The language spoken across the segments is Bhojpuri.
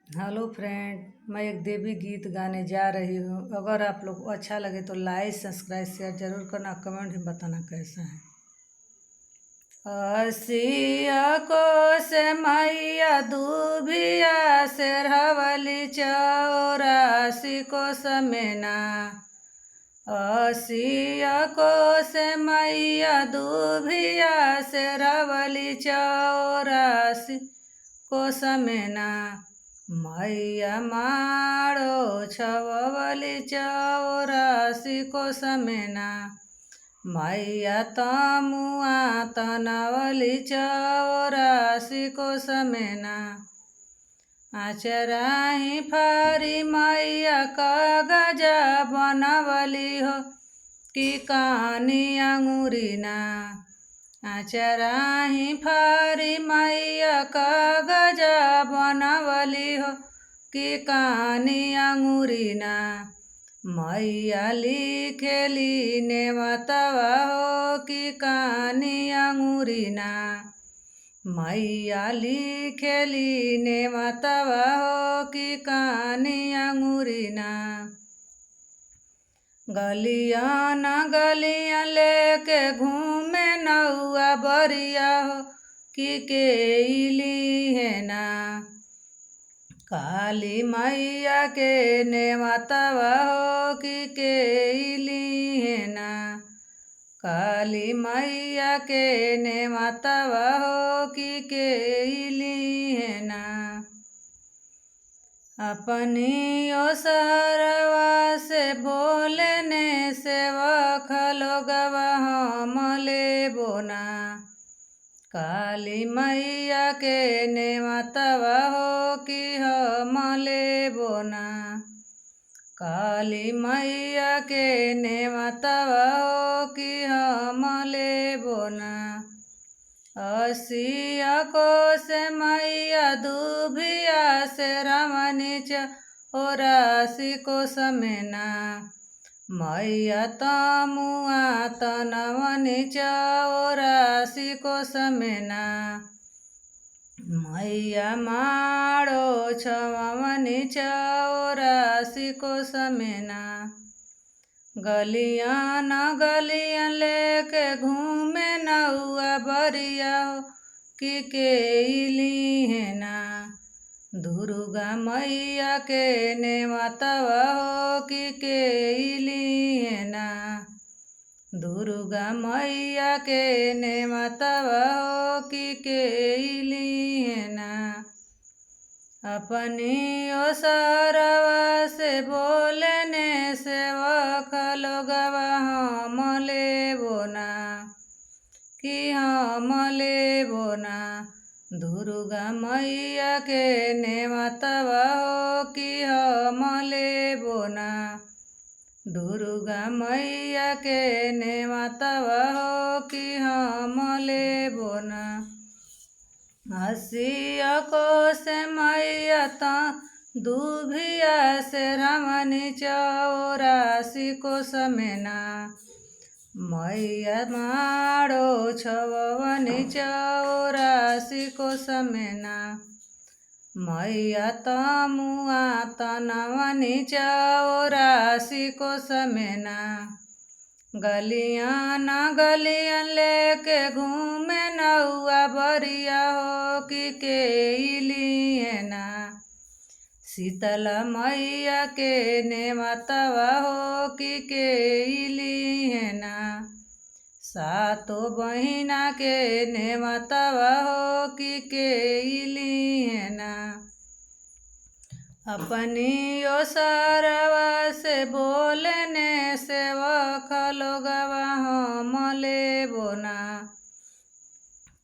Hello friend. मैं एक देवी गीत गाने जा रही हूँ। अगर आप लोग को अच्छा लगे तो लाइक सब्सक्राइब शेयर जरूर करना, कमेंट में बताना कैसा है। असिया को से मैया दूभिया से रवली चौरासी को समेना। असिया को से मैया दूभिया से रवली चौरासी को समेना। मैया माड़ो छवली चौरासी को समेना। मैया तमुआ तनवली चौरासी को समेना। आचराही फारी मैया कागजा बनवली हो कि कानी अंगुरीना। आचराही फारी मैया कागजा बनवली हो कि कानी अंगुरीना। मैया लिखेली ने मतवा हो कि कानी अंगुरीना। मैया लिखेली ने मतवा हो कि कानी अंगुरीना। गलियान गलियां लेके घूमे नौआ बरिया हो कि केली है ना। काली मैया के नेवतवा हो कि केली है ना। काली मैया के नेवतवा हो कि केली है ना। अपनी ओसरवा से बोलने से वख लोगवा हमले बोना। काली मैया के नेवतवा हो कि हमले बोना। काली मैया के नेवतवा हो कि हमले बोना। असिया को से मैया दूभिया से रमनी चौरासी को समेना। मैया तमुआ तनवनी चौरासी को समेना। मैया माड़ो छवनी चौरासी को समेना। गलियान गलियां लेके घूमे नौआ बरिया हो कि केली है ना। दुर्गा मैया के नेवतवा हो कि केली है ना। दुर्गा मैया के नेवतवा हो कि केली है ना। अपनी ओसरवा से बोलने से वख लोगवा हमले बोना कि हमले बोना। दुर्गा मैया के नेवतवा हो कि हमले बोना। दुर्गा मैया के नेवतवा हो कि हमले बोना। असिया को से मैया दूभिया से रमनी चौरासी को समेना। मैया माड़ो छवनी चौरासी को समेना। मैया तमुआ तनवनी चौरासी को समेना। गलियान गलियां लेके घूमे नौआ बरिया हो कि केली है ना। शीतला मैया के नेवतवा हो कि केली है ना। सातो बहिना के नेवतवा हो कि केली है ना। अपनी ओसरवा से बोलने से वख लोगवा हमले बोना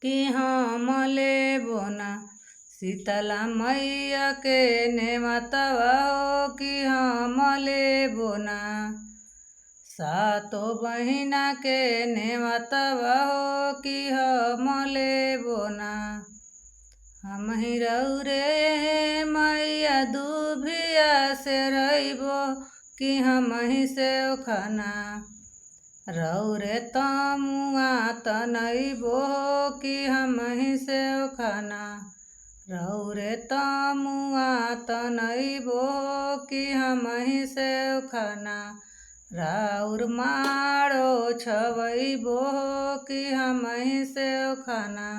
कि हमले बोना। शीतला मैया के नेवतवा हो कि हमले बोना। सातो बहिना के नेवतवा हो कि हमले बोना। हम ही रौरे मैया दूभिया से रहिबो कि हम ही से खाना। रौरे तमुआ तनइबो कि हम ही से खाना। रौरे तमुआ तनैबो कि हमहि से खाना राउर मारो छवैबो कि हमहि से खाना